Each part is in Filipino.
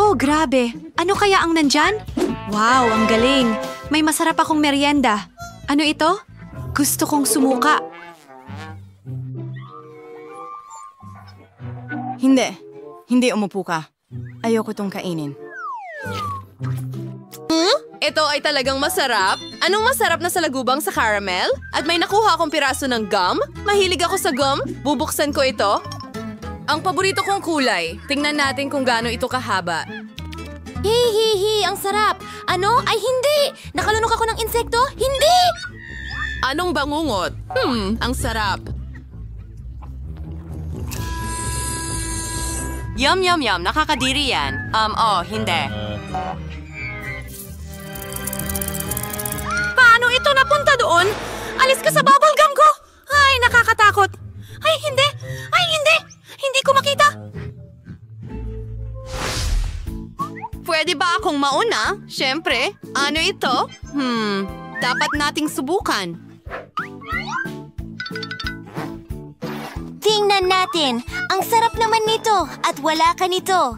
Oh, grabe. Ano kaya ang nandyan? Wow, ang galing. May masarap akong merienda. Ano ito? Gusto kong sumuka. Hindi. Hindi umupo ka. Ayoko tong kainin. Ito ay talagang masarap. Anong masarap na salagubang sa caramel? At may nakuha akong piraso ng gum. Mahilig ako sa gum. Bubuksan ko ito. Ang paborito kong kulay. Tingnan natin kung gaano ito kahaba. Hihihi, ang sarap. Ano? Ay hindi! Nakalunok ako ng insekto? Hindi! Anong bangungot? Ang sarap. Yum, yum, yum. Nakakadiri yan. Hindi. Paano ito napunta doon? Alis ka sa bubble gum ko! Ay, nakakatakot. Ay, hindi! Ay, hindi! Hindi ko makita! Pwede ba akong mauna? Siyempre. Ano ito? Dapat nating subukan. Tingnan natin. Ang sarap naman nito at wala ka nito.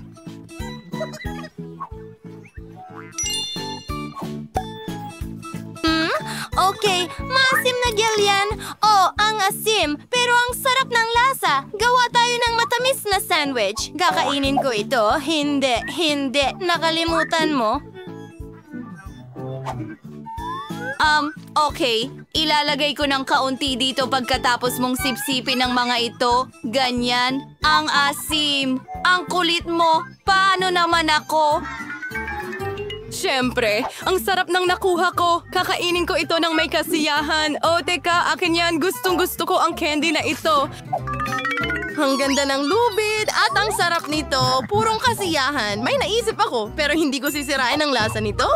Okay, maasim na gel yan. Oh, ang asim. Pero ang sarap ng lasa. Gawa tayo ng matamis na sandwich. Kakainin ko ito. Hindi, hindi. Nakalimutan mo. Okay. Ilalagay ko ng kaunti dito pagkatapos mong sipsipin ng mga ito. Ganyan. Ang asim. Ang kulit mo. Paano naman ako? Siyempre, ang sarap ng nakuha ko. Kakainin ko ito ng may kasiyahan. Oh, teka, akin yan. Gustong-gusto ko ang candy na ito. Ang ganda ng lubid at ang sarap nito. Purong kasiyahan. May naisip ako, pero hindi ko sisirain ang lasa nito.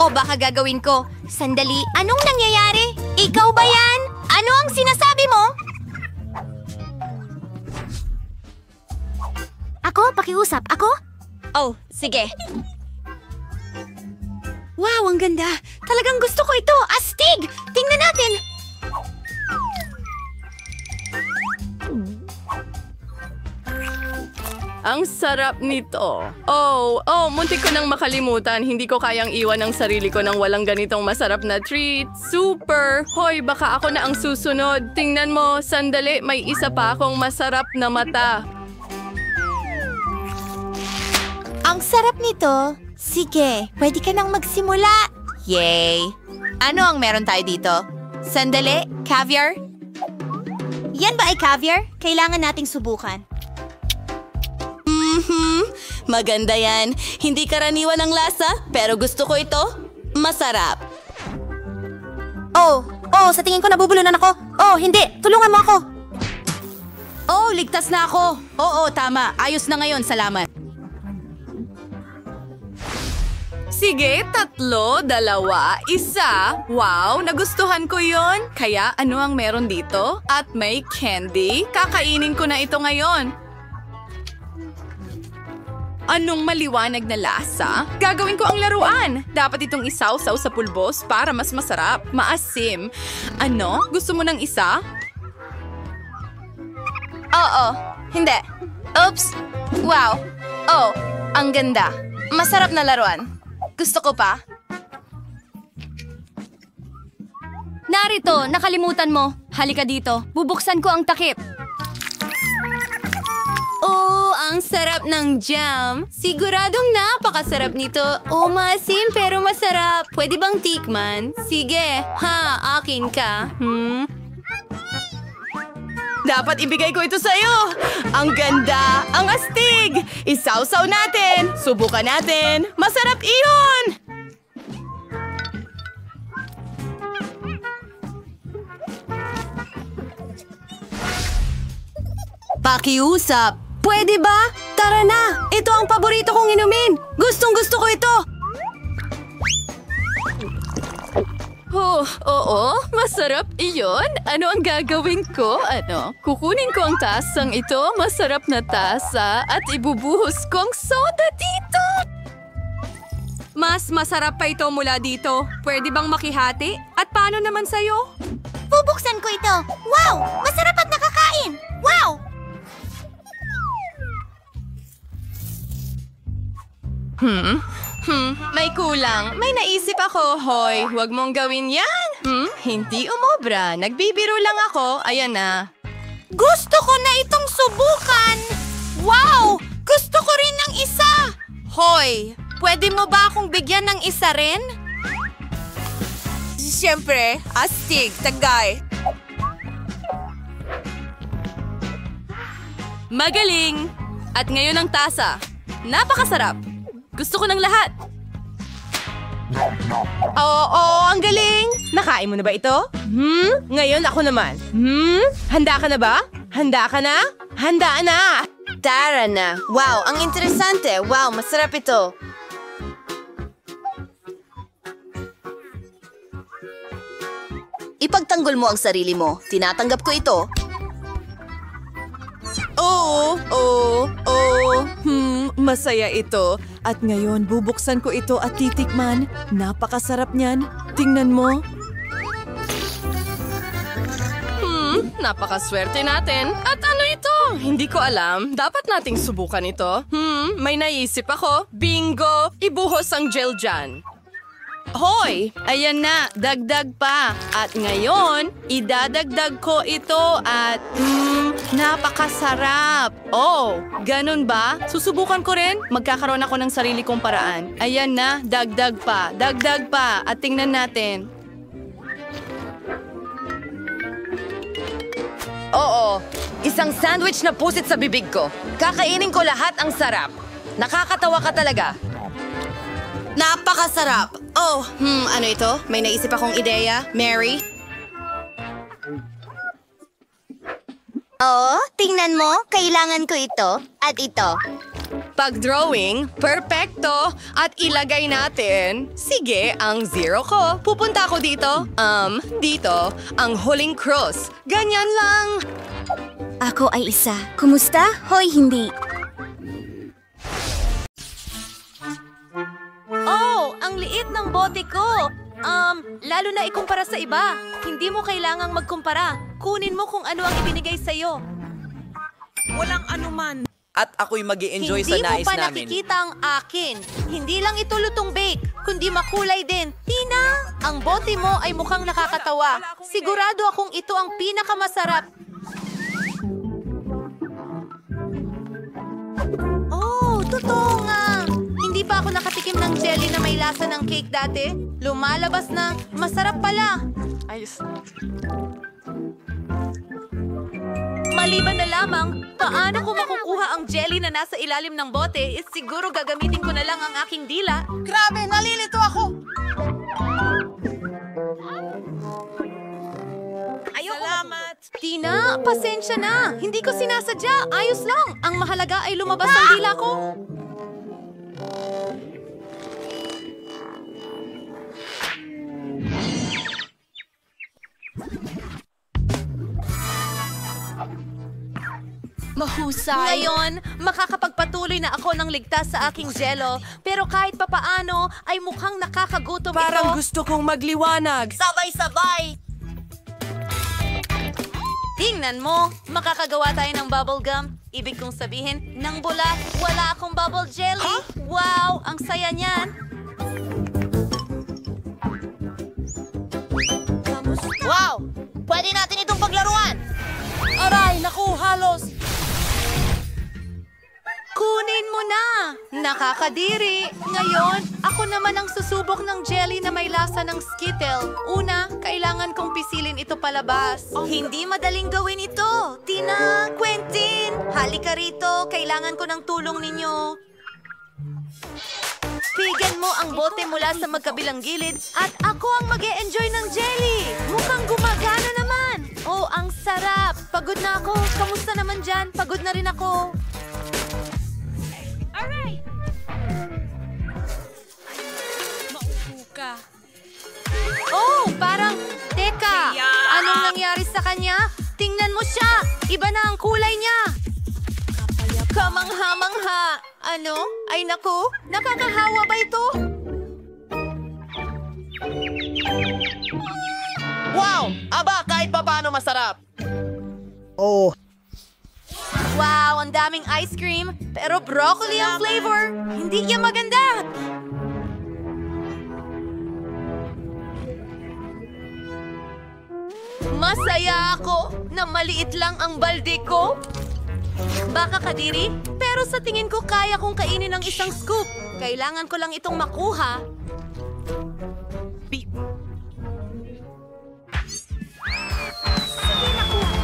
O baka gagawin ko. Sandali, anong nangyayari? Ikaw ba yan? Ano ang sinasabi mo? Ako? Pakiusap? Ako? Oh, sige. Wow, ang ganda. Talagang gusto ko ito. Astig! Tingnan natin. Ang sarap nito. Oh, muntik ko nang makalimutan. Hindi ko kayang iwan ang sarili ko nang walang ganitong masarap na treat. Super! Hoy, baka ako na ang susunod. Tingnan mo, sandali, may isa pa akong masarap na mata. Ang sarap nito. Sige, pwede ka nang magsimula. Yay! Ano ang meron tayo dito? Sandali, caviar? Yan ba ay caviar? Kailangan nating subukan. Maganda yan. Hindi karaniwan ang lasa, pero gusto ko ito. Masarap. Oh, sa tingin ko nabubulunan ako. Oh, hindi. Tulungan mo ako. Oh, ligtas na ako. Oo, tama. Ayos na ngayon. Salamat. Sige, 3, 2, 1. Wow, nagustuhan ko yon. Kaya ano ang meron dito? At may candy. Kakainin ko na ito ngayon. Anong maliwanag na lasa? Gagawin ko ang laruan. Dapat itong isawsaw sa pulbos para mas masarap. Maasim. Ano? Gusto mo ng isa? Oo, hindi. Oops. Wow. Oh, ang ganda. Masarap na laruan. Gusto ko pa. Narito, nakalimutan mo. Halika dito. Bubuksan ko ang takip. Oh, ang sarap ng jam. Siguradong napakasarap nito. Oh, maasim pero masarap. Pwede bang tikman? Sige. Ha, akin ka. Dapat ibigay ko ito sa'yo. Ang ganda, ang astig. Isawsaw natin. Subukan natin. Masarap iyon. Pakiusap. Pwede ba? Tara na! Ito ang paborito kong inumin! Gustong-gusto ko ito! Oh, oo, masarap iyon. Ano ang gagawin ko? Kukunin ko ang tasang ito, masarap na tasa, at ibubuhos ko ang soda dito. Mas masarap pa ito mula dito. Pwede bang makihati? At paano naman sa'yo? Bubuksan ko ito. Wow! Masarap at nakakain! Wow! May kulang. May naisip ako, Hoy. Huwag mong gawin yan. Hindi umobra. Nagbibiro lang ako. Ayan na. Gusto ko na itong subukan! Wow! Gusto ko rin ng isa! Hoy, pwede mo ba akong bigyan ng isa rin? Siyempre, astig, tagay. Magaling! At ngayon ang tasa. Napakasarap. Gusto ko ng lahat. Oo, ang galing! Nakain mo na ba ito? Ngayon ako naman. Handa ka na ba? Handa ka na? Handa na! Tara na! Wow, ang interesante! Wow, masarap ito! Ipagtanggol mo ang sarili mo. Tinatanggap ko ito. Masaya ito. At ngayon, bubuksan ko ito at titikman. Napakasarap niyan. Tingnan mo. Napakaswerte natin. At ano ito? Hindi ko alam. Dapat nating subukan ito. May naisip ako. Bingo! Ibuhos ang gel dyan. Hoy! Ayan na, dagdag pa. At ngayon, idadagdag ko ito at napakasarap. Oh, ganun ba? Susubukan ko rin. Magkakaroon ako ng sarili kong paraan. Ayan na, dagdag pa. Dagdag pa. At tingnan natin. Oo, isang sandwich na pusit sa bibig ko. Kakainin ko lahat ang sarap. Nakakatawa ka talaga. Napakasarap! Oh, ano ito? May naisip akong ideya. Mary? Oo, tingnan mo. Kailangan ko ito at ito. Pag-drawing, perfecto. At ilagay natin, sige, ang zero ko. Pupunta ako dito. Dito, ang huling cross. Ganyan lang. Ako ay isa. Kumusta? Hoy, hindi. Oh, ang liit ng bote ko. Lalo na ikumpara sa iba. Hindi mo kailangang magkumpara. Kunin mo kung ano ang ibinigay sa'yo. Walang anuman. At ako'y mag-i-enjoy sa Hindi mo nais pa namin. nakikita ang akin. Hindi lang ito lutong bake, kundi makulay din. Tina, ang bote mo ay mukhang nakakatawa. Sigurado akong ito ang pinakamasarap. Oh, totoo nga. Hindi pa ako nakatikim ng jelly na may lasa ng cake dati. Lumalabas na, masarap pala. Ayos. Maliban na lamang, paano ko makukuha ang jelly na nasa ilalim ng bote? Siguro gagamitin ko na lang ang aking dila. Grabe, nalilito ako! Salamat! Tina, pasensya na. Hindi ko sinasadya. Ayos lang. Ang mahalaga ay lumabas ang dila ko. Mahusay. Ngayon, makakapagpatuloy na ako ng ligtas sa aking jello. Pero kahit papaano, ay mukhang nakakagutom Parang ito. gusto kong magliwanag. Sabay-sabay. Tingnan mo, makakagawa tayo ng bubble gum. Ibig kong sabihin, nang bula, wala akong bubble jelly. Wow, ang saya niyan. Wow! Pwede natin itong paglaruan. Aray, naku, halos! Kunin mo na! Nakakadiri! Ngayon, ako naman ang susubok ng jelly na may lasa ng Skittle. Una, kailangan kong pisilin ito palabas. Hindi madaling gawin ito! Tina! Quentin! Halika rito! Kailangan ko ng tulong ninyo. Pigan mo ang bote mula sa magkabilang gilid at ako ang mag-e-enjoy ng jelly! Mukhang gumagana naman! Oh, ang sarap! Pagod na ako. Kamusta naman dyan? Pagod na rin ako. Oh, parang, teka, anong nangyari sa kanya? Tingnan mo siya, iba na ang kulay niya. Kamangha-mangha. Ano? Ay naku, nakakahawa ba ito? Wow! Aba, kahit pa paano masarap! Wow, ang daming ice cream, pero broccoli ang flavor. Hindi yan maganda. Masaya ako na maliit lang ang balde ko. Baka kadiri, pero sa tingin ko kaya kong kainin ng isang scoop. Kailangan ko lang itong makuha.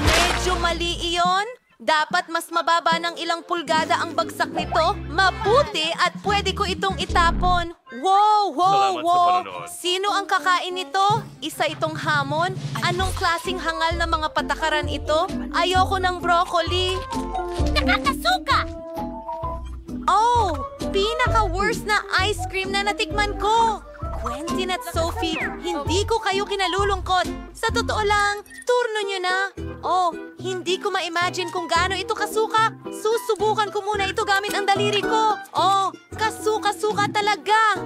Medyo mali iyon. Dapat mas mababa ng ilang pulgada ang bagsak nito. Mabuti at pwede ko itong itapon. Wow, wow, wow. Sino ang kakain nito? Isa itong hamon? Anong klasing hangal na mga patakaran ito? Ayoko ng broccoli. Nakakasuka! Oh, pinaka-worst na ice cream na natikman ko. Quentin at Sophie, hindi ko kayo kinalulungkot. Sa totoo lang, turno nyo na. Oh, hindi ko ma-imagine kung gaano ito kasuka. Susubukan ko muna ito gamit ang daliri ko. Oh, kasuka-suka talaga.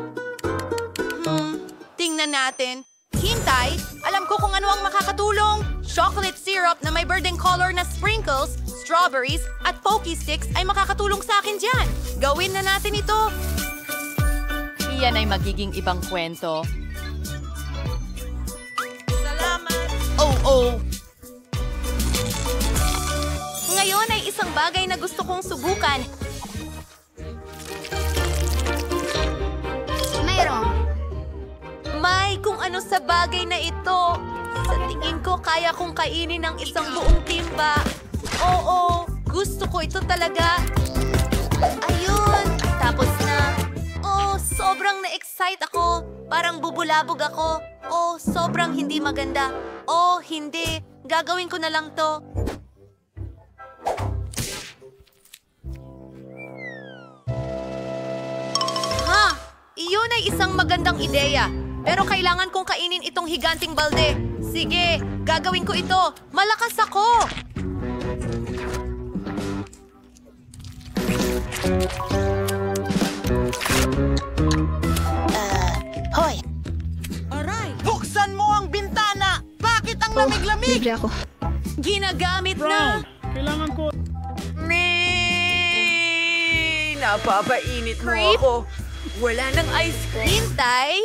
Tingnan natin. Hintay, alam ko kung ano ang makakatulong. Chocolate syrup na may birding color na sprinkles, strawberries, at pokey sticks ay makakatulong sa akin dyan. Gawin na natin ito. Iyan ay magiging ibang kwento. Oh. Ngayon ay isang bagay na gusto kong subukan. Mayroon. May kung ano sa bagay na ito. Sa tingin ko, kaya kong kainin ng isang buong timba. Oo, gusto ko ito talaga. Ayun, tapos na. Oh, sobrang na-excite ako. Parang bubulabog ako. Oh, sobrang hindi maganda. Oh, hindi. Gagawin ko na lang to. Ha! Iyon ay isang magandang ideya. Pero kailangan kong kainin itong higanting balde. Sige, gagawin ko ito. Malakas ako! Hoy! Buksan mo ang bintana! Bakit ang lamig-lamig? Libre ako. Ginagamit na! Napapainit mo Creep? ako. Wala ng ice cream. Hintay!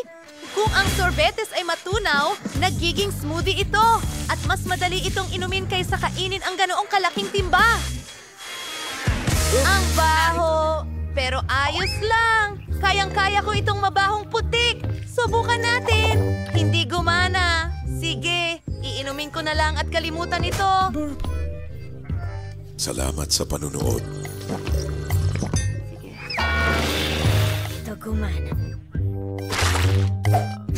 Kung ang sorbetes ay matunaw, nagiging smoothie ito. At mas madali itong inumin kaysa kainin ang ganoong kalaking timba. Ang baho! Pero ayos lang. Kayang-kaya ko itong mabahong putik. Subukan natin. Hindi gumana. Sige, iinumin ko na lang at kalimutan ito. Salamat sa panunood. Ito gumana.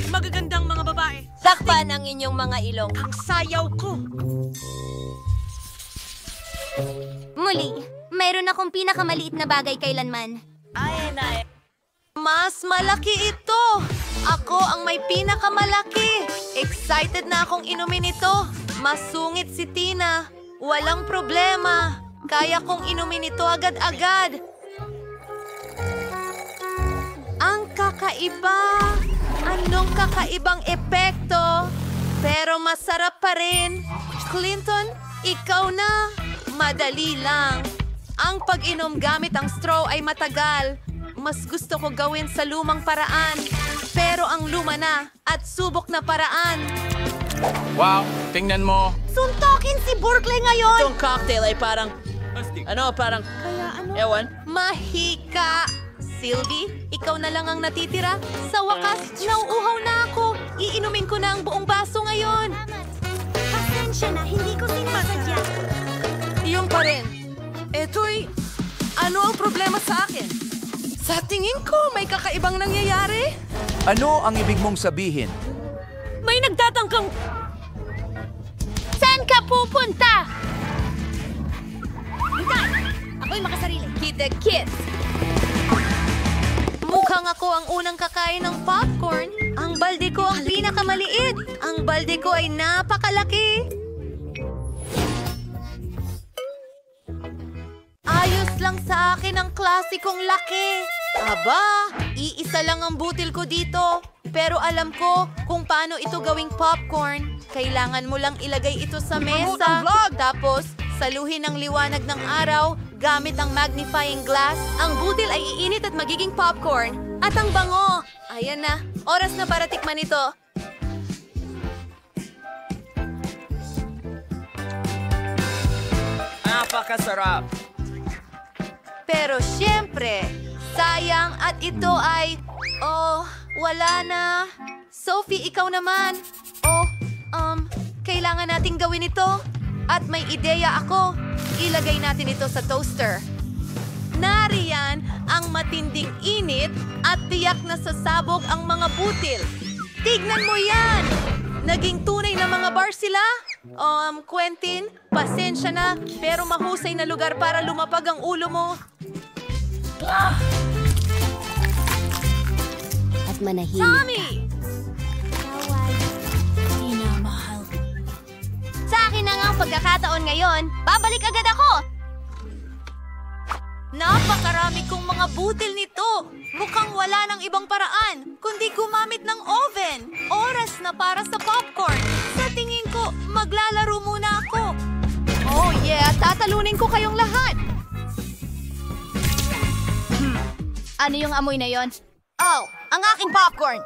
Magagandang mga babae. Takpan ang inyong mga ilong. Ang sayaw ko. Muli, mayroon akong pinakamaliit na bagay kailanman. Mas malaki ito. Ako ang may pinakamalaki. Excited na akong inumin ito. Masungit si Tina. Walang problema. Kaya kong inumin ito agad-agad. Ang kakaiba. Anong kakaibang epekto? Pero masarap pa rin. Clinton, ikaw na. Madali lang. Ang pag-inom gamit ang straw ay matagal. Mas gusto ko gawin sa lumang paraan. Pero ang luma na at subok na paraan. Wow, tingnan mo. Suntokin si Berkeley ngayon! Itong cocktail ay parang... parang... Ewan. Mahika! Sylvie, ikaw na lang ang natitira. Sa wakas, nauuhaw na ako. Iinumin ko na ang buong baso ngayon. Pasensya na, hindi ko sinasadya. Iyon pa rin. Eto'y, ano ang problema sa akin? Sa tingin ko, may kakaibang nangyayari. Ano ang ibig mong sabihin? May nagtatangkang... Saan ka pupunta? Hintay! Ako'y makasarili. Kita kids. Mukhang ako ang unang kakain ng popcorn. Ang balde ko ang pinakamaliit. Ang balde ko ay napakalaki. Ayos lang sa akin ang klasikong laki. Aba, iisa lang ang butil ko dito. Pero alam ko kung paano ito gawing popcorn. Kailangan mo lang ilagay ito sa mesa. Tapos, saluhin ng liwanag ng araw Gamit ang magnifying glass, ang butil ay iinit at magiging popcorn. At ang bango! Ayan na, oras na para tikman ito. Napakasarap. Pero syempre, sayang at ito ay... Oh, wala na. Sophie, ikaw naman. Oh, kailangan nating gawin ito. At may ideya ako. Ilagay natin ito sa toaster. Nariyan ang matinding init at tiyak na sasabog ang mga butil. Tignan mo yan! Naging tunay na mga bar sila? Quentin, pasensya na, pero mahusay na lugar para lumapag ang ulo mo. At manahimik. Tommy! Sa akin na nga ang pagkakataon ngayon. Babalik agad ako! Napakarami kong mga butil nito. Mukhang wala ng ibang paraan, kundi gumamit ng oven. Oras na para sa popcorn. Sa tingin ko, maglalaro muna ako. Oh yeah, tatalunin ko kayong lahat. Ano yung amoy na yon? Oh, ang aking popcorn!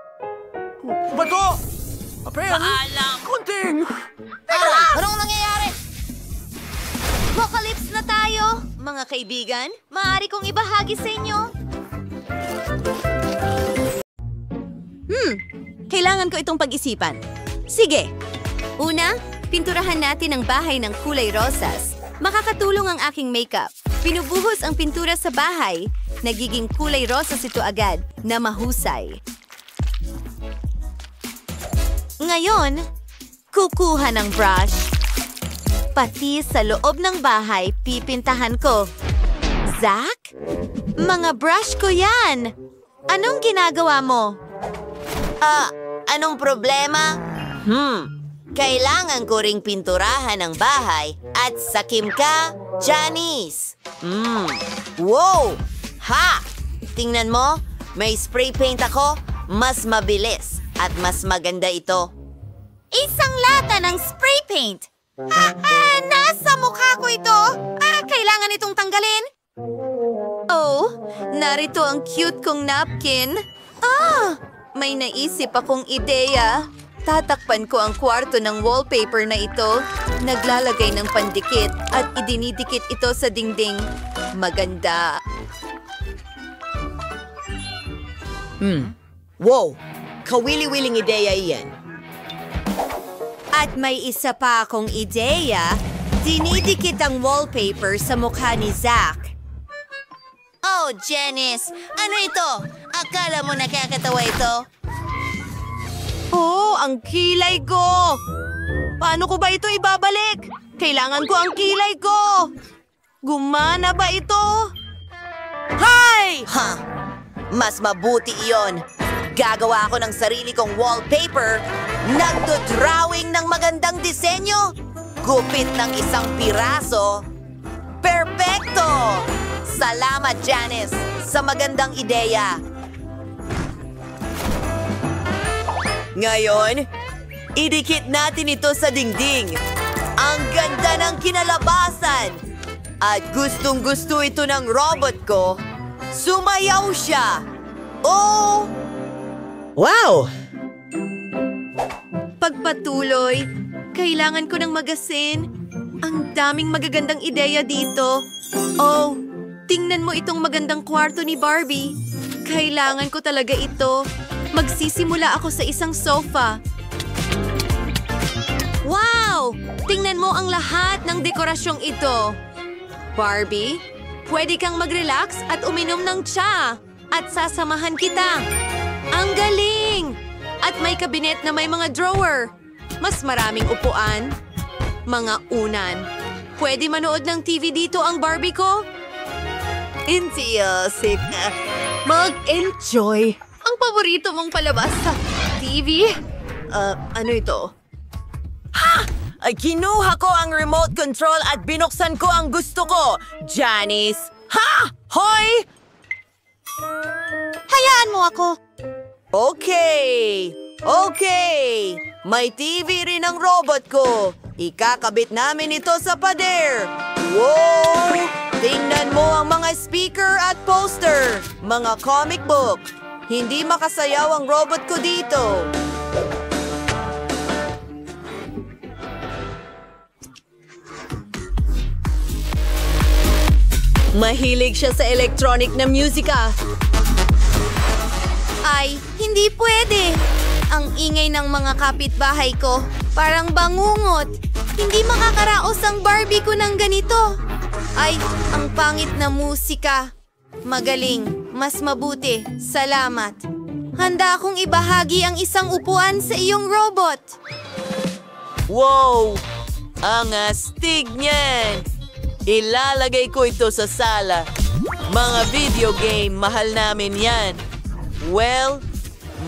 Bato! Paalam! Kunting! Anong nangyayari? Apocalypse na tayo! Mga kaibigan, maaari kong ibahagi sa inyo. Kailangan ko itong pag-isipan. Sige. Una, pinturahan natin ang bahay ng kulay rosas. Makakatulong ang aking makeup. Pinubuhos ang pintura sa bahay. Nagiging kulay rosas ito agad na mahusay. Ngayon, kukuha ng brush. Pati sa loob ng bahay, pipintahan ko. Zach? Mga brush ko yan! Anong ginagawa mo? Anong problema? Kailangan ko ring pinturahan ang bahay at sakim ka, Janice. Wow! Ha! Tingnan mo, may spray paint ako, mas mabilis at mas maganda ito. Isang lata ng spray paint! Nasa mukha ko ito! Kailangan itong tanggalin! Oh, narito ang cute kong napkin. May naisip akong ideya. Tatakpan ko ang kwarto ng wallpaper na ito, naglalagay ng pandikit at idinidikit ito sa dingding. Maganda. Wow! Kawili-wiling ideya iyan. At may isa pa akong ideya, dinidikit ang wallpaper sa mukha ni Zach. Oh, Janice! Ano ito? Akala mo nakakatawa ito? Oh, ang kilay ko! Paano ko ba ito ibabalik? Kailangan ko ang kilay ko! Gumana ba ito? Hay! Ha! Mas mabuti iyon. Gagawa ako ng sarili kong wallpaper. Nagdo-drawing ng magandang disenyo. Gupit ng isang piraso. Perpekto! Salamat, Janice, sa magandang ideya. Ngayon, idikit natin ito sa dingding. Ang ganda ng kinalabasan. At gustong-gusto ito ng robot ko. Sumayaw siya. Oh! Wow! Pagpatuloy, kailangan ko ng magasin. Ang daming magagandang ideya dito. Oh, tingnan mo itong magandang kwarto ni Barbie. Kailangan ko talaga ito. Magsisimula ako sa isang sofa. Wow! Tingnan mo ang lahat ng dekorasyong ito. Barbie, pwede kang mag-relax at uminom ng tsa. At sasamahan kita. Ang galing! At may kabinet na may mga drawer. Mas maraming upuan. Mga unan. Pwede manood ng TV dito ang Barbie ko? Intiyosik. Mag-enjoy. Ang paborito mong palabas sa TV? Ano ito? Ay, kinuha ko ang remote control at binuksan ko ang gusto ko. Janice! Ha! Hoy! Hayaan mo ako! Okay! Okay! May TV rin ang robot ko. Ikakabit namin ito sa pader. Wow! Tingnan poster, mga comic book. Hindi makasayaw ang robot ko dito. Mahilig siya sa electronic na musika. Ay, hindi pwede. Ang ingay ng mga kapitbahay ko. Parang bangungot. Hindi makakaraos ang Barbie ko ng ganito. Ay, ang pangit na musika. Magaling. Mas mabuti. Salamat. Handa akong ibahagi ang isang upuan sa iyong robot. Wow! Ang astig niyan! Ilalagay ko ito sa sala. Mga video game, mahal namin yan. Well,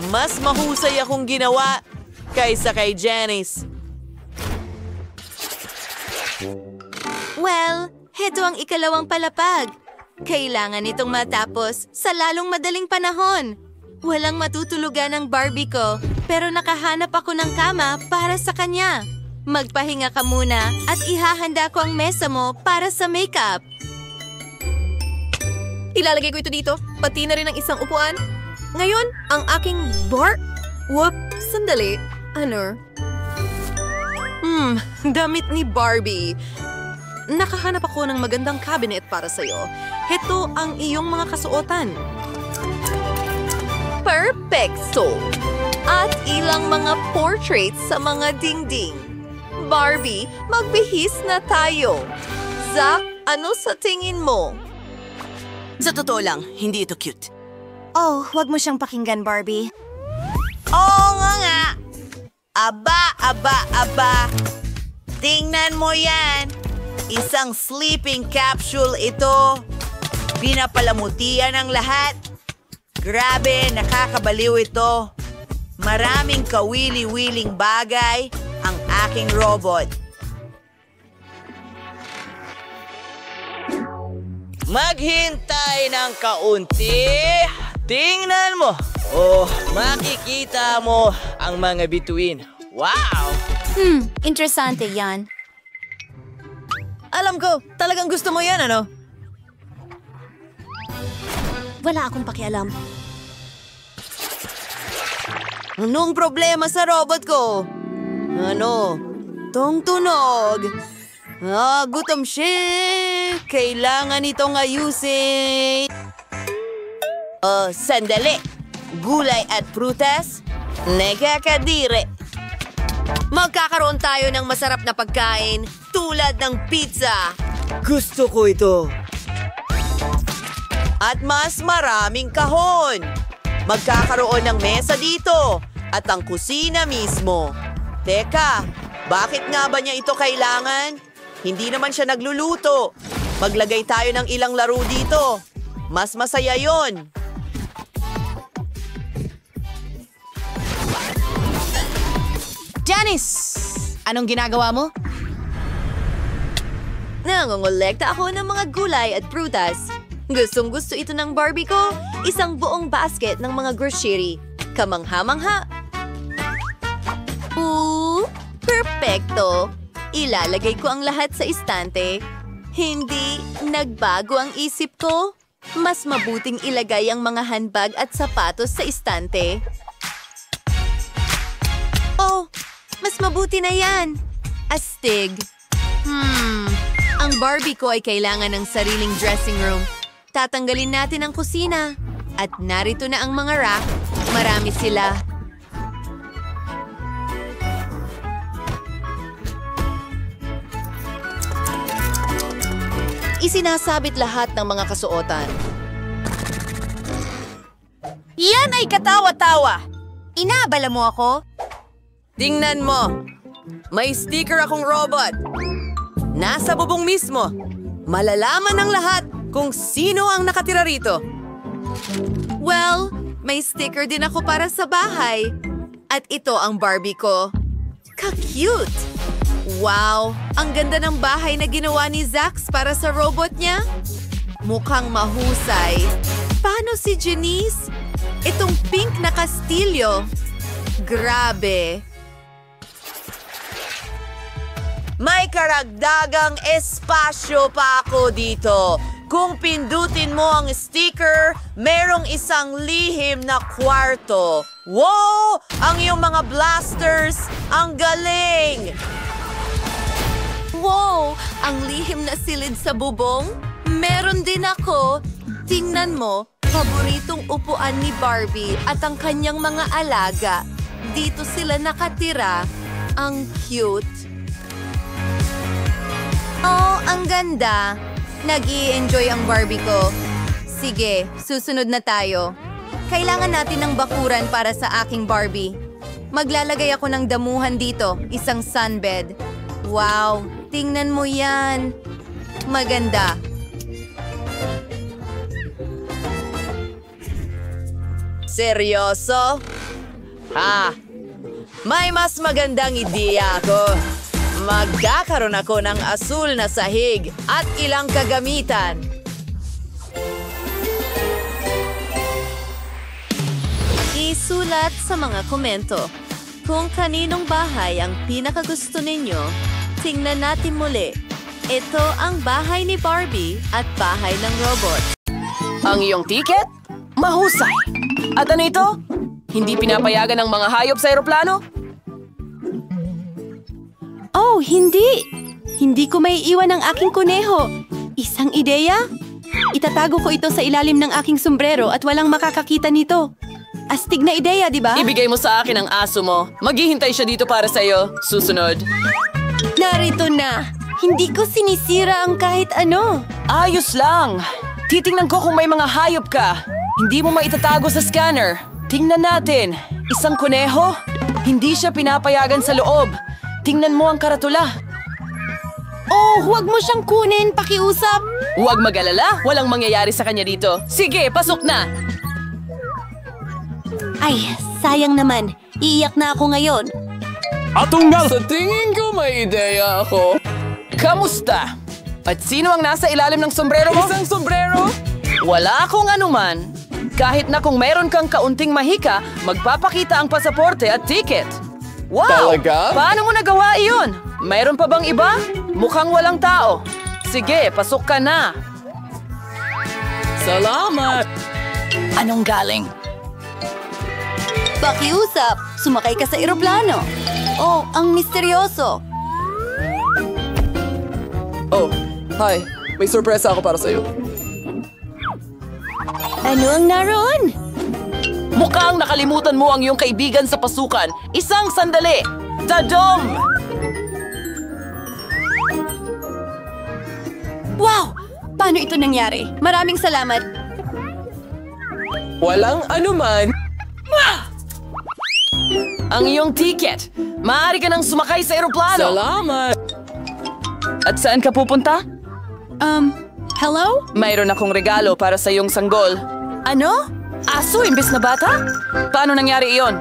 mas mahusay akong ginawa kaysa kay Janice. Well, heto ang ikalawang palapag. Kailangan itong matapos sa lalong madaling panahon. Walang matutulugan ang Barbie ko, pero nakahanap ako ng kama para sa kanya. Magpahinga ka muna at ihahanda ko ang mesa mo para sa makeup. Ilalagay ko ito dito, pati na rin ang isang upuan. Ngayon, ang aking Whoop, sandali. Ano? Damit ni Barbie. Nakahanap ako ng magandang cabinet para sa'yo. Heto ang iyong mga kasuotan. Perfecto! At ilang mga portraits sa mga dingding. Barbie, magbihis na tayo. Zack, ano sa tingin mo? Sa totoo lang, hindi ito cute. Oh, wag mo siyang pakinggan, Barbie. Oo nga! Aba! Tingnan mo yan! Isang sleeping capsule ito. Pinapalamutian ang lahat. Grabe, nakakabaliw ito. Maraming kawili-wiling bagay ang aking robot. Maghintay ng kaunti. Tingnan mo. Oh, makikita mo ang mga bituin. Wow! Interesante yan. Alam ko, talagang gusto mo yan, ano? Wala akong pakialam. Anong problema sa robot ko? Ano? Tong tunog. Gutom siya. Kailangan itong ayusin. Sandali. Gulay at prutas? Nakakadire. Magkakaroon tayo ng masarap na pagkain tulad ng pizza. Gusto ko ito. At mas maraming kahon. Magkakaroon ng mesa dito at ang kusina mismo. Teka, bakit nga ba niya ito kailangan? Hindi naman siya nagluluto. Maglagay tayo ng ilang laro dito. Mas masaya yon. Janice! Anong ginagawa mo? Nangongolekta ako ng mga gulay at prutas. Gustong-gusto ito ng Barbie ko. Isang buong basket ng mga grocery. Kamangha-mangha. Perfecto. Ilalagay ko ang lahat sa istante. Hindi nagbago ang isip ko. Mas mabuting ilagay ang mga handbag at sapatos sa istante. Oh, mas mabuti na yan. Astig. Ang Barbie ko ay kailangan ng sariling dressing room. Tatanggalin natin ang kusina. At narito na ang mga rack. Marami sila. Isinasabit lahat ng mga kasuotan. Yan ay katawa-tawa! Inaabala mo ako? Tingnan mo. May sticker akong robot. Nasa bubong mismo. Malalaman ng lahat kung sino ang nakatira rito. Well, may sticker din ako para sa bahay. At ito ang Barbie ko. Ka-cute! Wow! Ang ganda ng bahay na ginawa ni Zax para sa robot niya. Mukhang mahusay. Paano si Janice? Itong pink na kastilyo. Grabe! May karagdagang espasyo pa ako dito. Kung pindutin mo ang sticker, merong isang lihim na kwarto. Wow! Ang iyong mga blasters, ang galing! Wow! Ang lihim na silid sa bubong? Meron din ako. Tingnan mo, paboritong upuan ni Barbie at ang kanyang mga alaga. Dito sila nakatira. Ang cute. Oh, ang ganda. Nag-i-enjoy ang Barbie ko. Sige, susunod na tayo. Kailangan natin ng bakuran para sa aking Barbie. Maglalagay ako ng damuhan dito, isang sunbed. Wow, tingnan mo yan. Maganda. Seryoso? May mas magandang ideya ako. Magkakaroon ako ng asul na sahig at ilang kagamitan. Isulat sa mga komento kung kaninong bahay ang pinakagusto ninyo. Tingnan natin muli. Ito ang bahay ni Barbie at bahay ng robot. Ang iyong ticket? Mahusay. At ano ito? Hindi pinapayagan ng mga hayop sa eroplano? Oh, hindi! Hindi ko may iwan ang aking kuneho. Isang ideya? Itatago ko ito sa ilalim ng aking sombrero at walang makakakita nito. Astig na ideya, di ba? Ibigay mo sa akin ang aso mo. Maghihintay siya dito para sa'yo. Susunod. Narito na! Hindi ko sinisira ang kahit ano. Ayos lang. Titingnan ko kung may mga hayop ka. Hindi mo maitatago sa scanner. Tingnan natin. Isang kuneho? Hindi siya pinapayagan sa loob. Tingnan mo ang karatula. Oh, huwag mo siyang kunin, pakiusap. Huwag mag-alala. Walang mangyayari sa kanya dito. Sige, pasok na. Ay, sayang naman. Iiyak na ako ngayon. Atunggal! Sa tingin ko may ideya ako. Kamusta? At sino ang nasa ilalim ng sombrero mo? Isang sombrero? Wala akong anuman. Kahit na kung meron kang kaunting mahika, magpapakita ang pasaporte at ticket. Wow! Talaga? Paano mo nagawa iyon? Mayroon pa bang iba? Mukhang walang tao. Sige, pasok ka na. Salamat! Anong galing? Pakiusap, sumakay ka sa eroplano. Oh, ang misteryoso. Oh, hi. May sorpresa ako para sa'yo. Ano ang naroon? Mukhang nakalimutan mo ang iyong kaibigan sa pasukan. Isang sandali! Tadom! Wow! Paano ito nangyari? Maraming salamat. Walang anuman. Ang iyong ticket. Maaari ka nang sumakay sa eroplano. Salamat! At saan ka pupunta? Hello? Mayroon akong regalo para sa iyong sanggol. Ano? Aso imbes na bata? Paano nangyari iyon?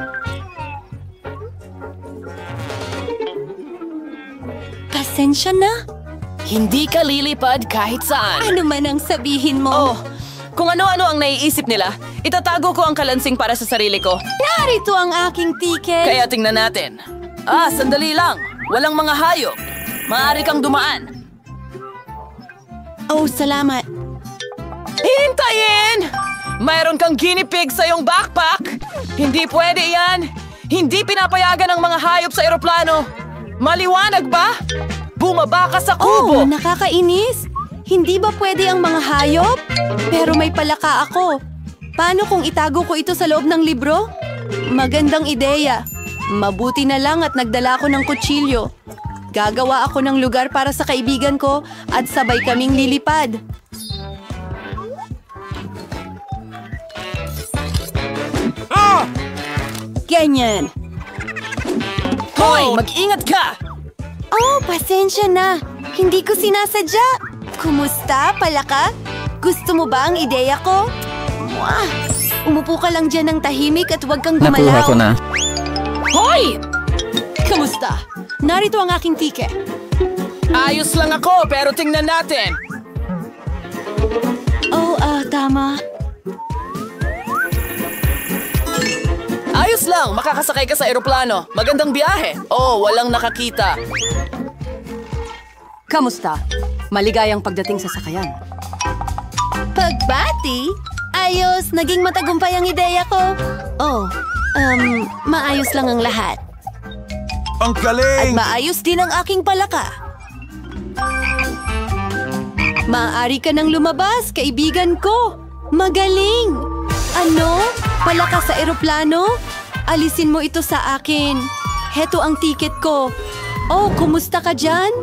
Pasensya na. Hindi ka lilipad kahit saan. Ano man ang sabihin mo? Oh, kung ano-ano ang naiisip nila, itatago ko ang kalansing para sa sarili ko. Narito ang aking ticket. Kaya tingnan natin. Sandali lang. Walang mga hayop. Maaari kang dumaan. Oh, salamat. Hintayin! Mayroon kang guinea pig sa iyong backpack. Hindi pwede yan. Hindi pinapayagan ng mga hayop sa eroplano. Maliwanag ba? Bumaba ka sa kubo. Oh, nakakainis. Hindi ba pwede ang mga hayop? Pero may palaka ako. Paano kung itago ko ito sa loob ng libro? Magandang ideya. Mabuti na lang at nagdala ako ng kutsilyo. Gagawa ako ng lugar para sa kaibigan ko at sabay kaming lilipad. Ganyan. Hoy, mag-ingat ka! Oh, pasensya na. Hindi ko sinasadya. Kumusta, palaka? Gusto mo ba ang ideya ko? Mwah! Umupo ka lang dyan ng tahimik at huwag kang gumalaw. Nakuha ko na. Hoy! Kamusta? Narito ang aking ticket. Ayos lang ako, pero tingnan natin. Oh, tama. Ayos lang, makakasakay ka sa eroplano. Magandang biyahe. Oh, walang nakakita. Kamusta? Maligayang pagdating sa sakayan. Pagbati? Ayos, naging matagumpay ang ideya ko. Maayos lang ang lahat. Ang At galing! maayos din ang aking palaka. Maaari ka nang lumabas, kaibigan ko. Magaling! Ano? Palaka sa eroplano? Alisin mo ito sa akin. Heto ang tiket ko. Oh, kumusta ka dyan?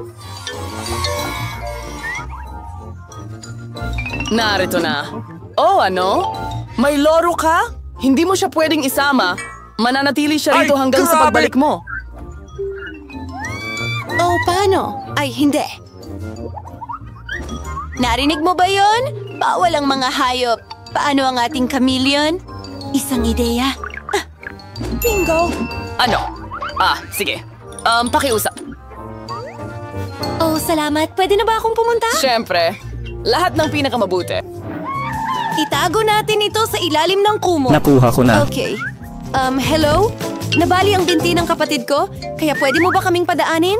Narito na. Oh, ano? May loro ka? Hindi mo siya pwedeng isama. Mananatili siya rito hanggang sa pagbalik mo. Oh, paano? Ay, hindi. Narinig mo ba yon? Bawal ang mga hayop. Paano ang ating chameleon? Isang ideya. Bingo! Ano? Sige. Pakiusap. Oh, salamat. Pwede na ba akong pumunta? Siyempre. Lahat ng pinakamabuti. Itago natin ito sa ilalim ng kumo. Nakuha ko na. Okay. Hello? Nabali ang binti ng kapatid ko, kaya pwede mo ba kaming padaanin?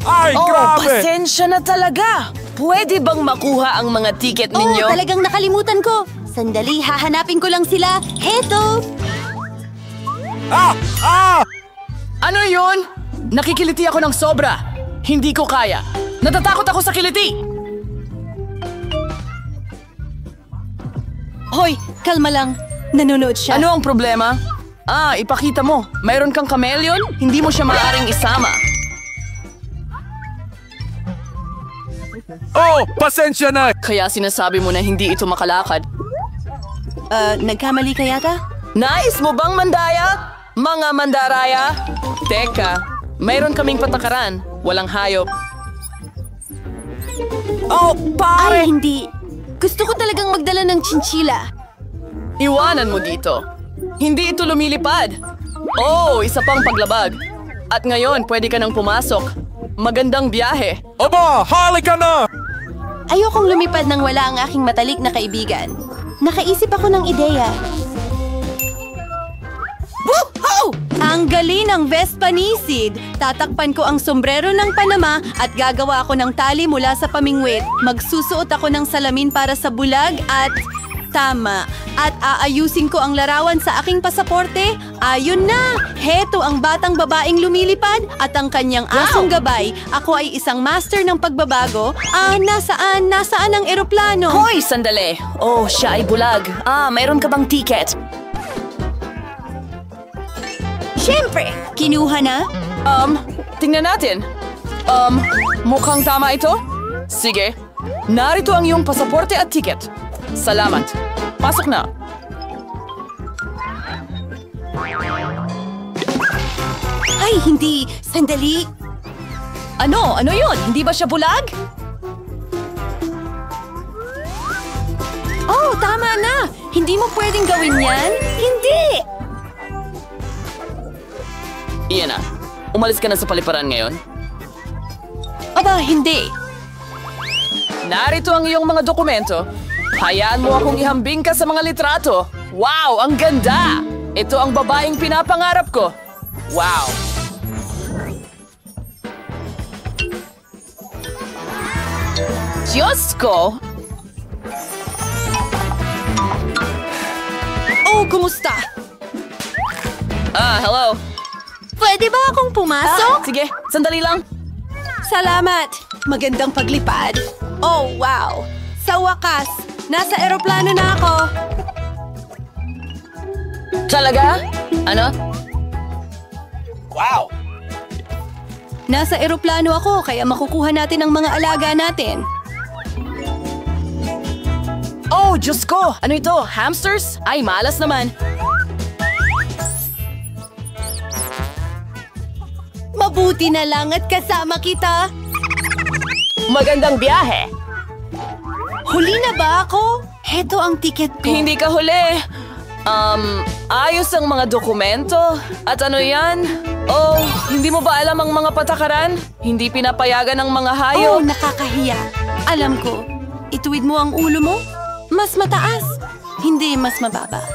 Ay, grabe! Pasensya na talaga. Pwede bang makuha ang mga tiket ninyo? Oh, talagang nakalimutan ko. Sandali, hahanapin ko lang sila. Heto! Ano yun? Nakikiliti ako ng sobra. Hindi ko kaya. Natatakot ako sa kiliti. Hoy, kalma lang. Nanonood siya. Ano ang problema? Ipakita mo. Mayroon kang chameleon? Hindi mo siya maaaring isama. Oh, pasensya na! Kaya sinasabi mo na hindi ito makalakad. Nagkamali ka yata? Nais mo bang mandaya? Mga mandaraya? Teka, mayroon kaming patakaran. Walang hayop. Oh, Ay, hindi. Gusto ko talagang magdala ng chinchila. Iwanan mo dito. Hindi ito lumilipad. Oh, isa pang paglabag. At ngayon, pwede ka nang pumasok. Magandang biyahe. Aba, halika na! Ayokong lumipad nang wala ang aking matalik na kaibigan. Nakaisip ako ng ideya. Woohoo! Ang galing ng Vespa Nisid. Tatakpan ko ang sombrero ng Panama at gagawa ako ng tali mula sa pamingwit. Magsusuot ako ng salamin para sa bulag at... Tama. At aayusin ko ang larawan sa aking pasaporte. Ayun na! Heto ang batang babaeng lumilipad at ang kanyang asong gabay. Ako ay isang master ng pagbabago. Nasaan? Nasaan ang eroplano? Hoy, sandali. Oh, siya ay bulag. Mayroon ka bang ticket? Siyempre! Kinuha na? Tingnan natin. Mukhang tama ito? Sige. Narito ang iyong pasaporte at ticket. Salamat. Pasok na. Ay, hindi. Sandali. Ano? Ano yun? Hindi ba siya bulag? Oh, tama na. Hindi mo pwedeng gawin yan? Hindi! Iyan na. Umalis ka na sa paliparan ngayon. Aba, hindi. Narito ang iyong mga dokumento. Hayaan mo akong ihambing ka sa mga litrato. Wow, ang ganda! Ito ang babaeng pinapangarap ko. Wow! Diyos ko! Oh, kumusta? Hello. Pwede ba akong pumasok? Sige, sandali lang. Salamat. Magandang paglipad. Oh, wow. Sa wakas, nasa eroplano na ako. Talaga? Ano? Wow! Nasa eroplano ako, kaya makukuha natin ang mga alaga natin. Oh, Diyos ko! Ano ito? Hamsters? Ay, malas naman. Mabuti na lang at kasama kita. Magandang biyahe! Huli na ba ako? Heto ang tiket ko. Hindi ka huli. Ayos ang mga dokumento. At ano yan? Oh, hindi mo ba alam ang mga patakaran? Hindi pinapayagan ng mga hayop. Oh, nakakahiya. Alam ko. Ituwid mo ang ulo mo? Mas mataas. Hindi mas mababa.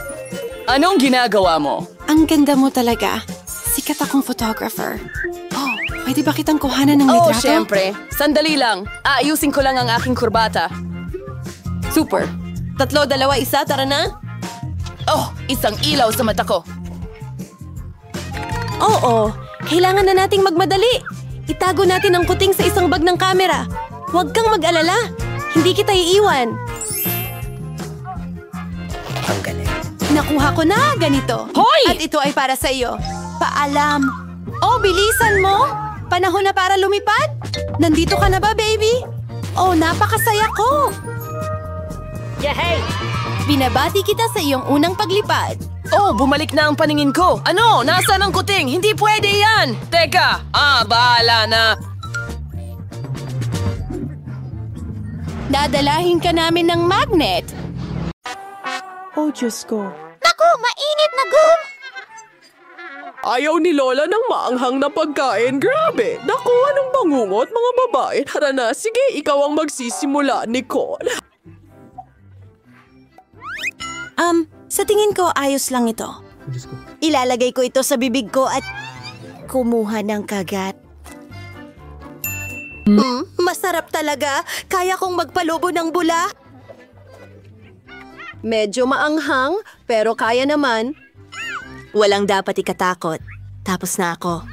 Anong ginagawa mo? Ang ganda mo talaga. Sikat akong photographer. Oh, Pwede ba kitang kuhanan ng Oh, litrato? syempre. Sandali lang. Aayusin ko lang ang aking kurbata. Super. 3, 2, 1, tara na. Oh, isang ilaw sa mata ko. Oo, kailangan na nating magmadali. Itago natin ang kuting sa isang bag ng kamera. Huwag kang mag-alala. Hindi kita iiwan. Ang galing. Nakuha ko na ganito. Hoy! At ito ay para sa iyo. Paalam. Oh, bilisan mo. Panahon na para lumipad. Nandito ka na ba, baby? Oh, napakasaya ko. Yehey! Binabati kita sa iyong unang paglipad. Oh, bumalik na ang paningin ko. Ano? Nasaan ang kuting? Hindi pwede yan! Teka! Bahala na. Dadalahin ka namin ng magnet. Oh, Diyos ko. Naku, mainit na gum! Ayaw ni Lola ng maanghang na pagkain. Grabe! Naku, anong bangungot, mga babae? Tara na, sige, ikaw ang magsisimula, Nicole. Sa tingin ko, ayos lang ito. Ilalagay ko ito sa bibig ko at kumuha ng kagat. Masarap talaga. Kaya kong magpalubo ng bula. Medyo maanghang, pero kaya naman. Walang dapat ikatakot. Tapos na ako.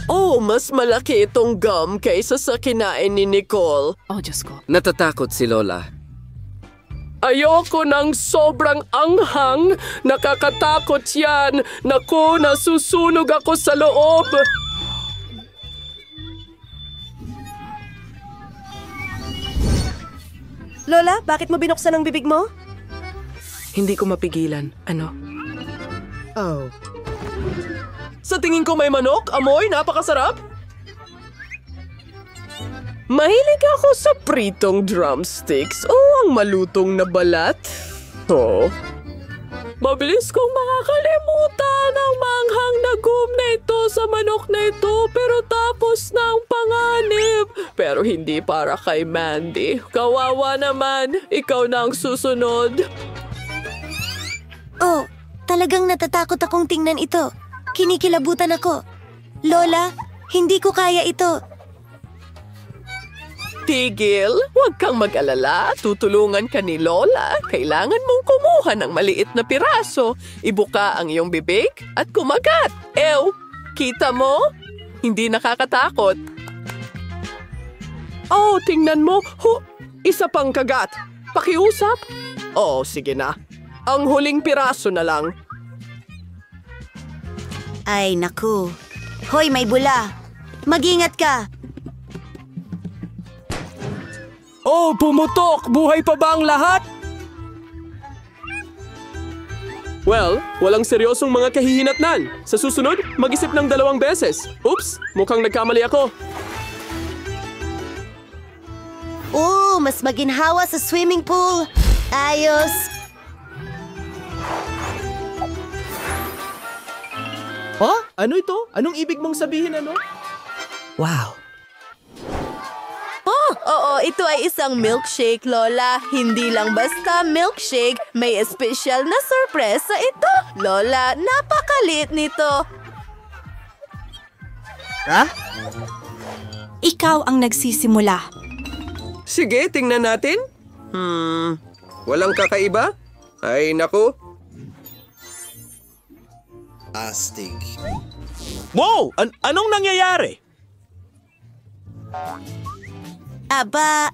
Oh, mas malaki itong gum kaysa sa kinain ni Nicole. Oh, Diyos ko. Natatakot si Lola. Ayoko ng sobrang anghang. Nakakatakot yan. Naku, nasusunog ako sa loob. Lola, bakit mo binuksan ang bibig mo? Hindi ko mapigilan. Ano? Oh. Sa tingin ko may manok, amoy, napakasarap. Mahilig ako sa pritong drumsticks o ang malutong na balat. Oh. Mabilis kong makakalimutan ang manghang na gum na ito sa manok na ito pero tapos na ang panganib. Pero hindi para kay Mandy. Kawawa naman, ikaw na ang susunod. Oh, talagang natatakot akong tingnan ito. Kinikilabutan ako. Lola, hindi ko kaya ito. Tigil, huwag kang mag-alala. Tutulungan ka ni Lola. Kailangan mong kumuha ng maliit na piraso. Ibuka ang iyong bibig at kumagat. Ew, kita mo? Hindi nakakatakot. Oh, tingnan mo. Isa pang kagat. Pakiusap? Oh, sige na. Ang huling piraso na lang. Ay, naku. Hoy, may bula. Mag-ingat ka. Oh, pumutok! Buhay pa ba ang lahat? Well, walang seryosong mga kahihinatnan. Sa susunod, mag-isip ng 2 beses. Oops, mukhang nagkamali ako. Oh, mas maginhawa sa swimming pool. Ayos. Oh, ano ito? Anong ibig mong sabihin, ano? Wow. Oo, ito ay isang milkshake, Lola. Hindi lang basta milkshake, may espesyal na sorpresa ito. Lola, napakalit nito. Ikaw ang nagsisimula. Sige, tingnan natin. Walang kakaiba? Ay, naku. Astig. Wow! Anong nangyayari? Aba,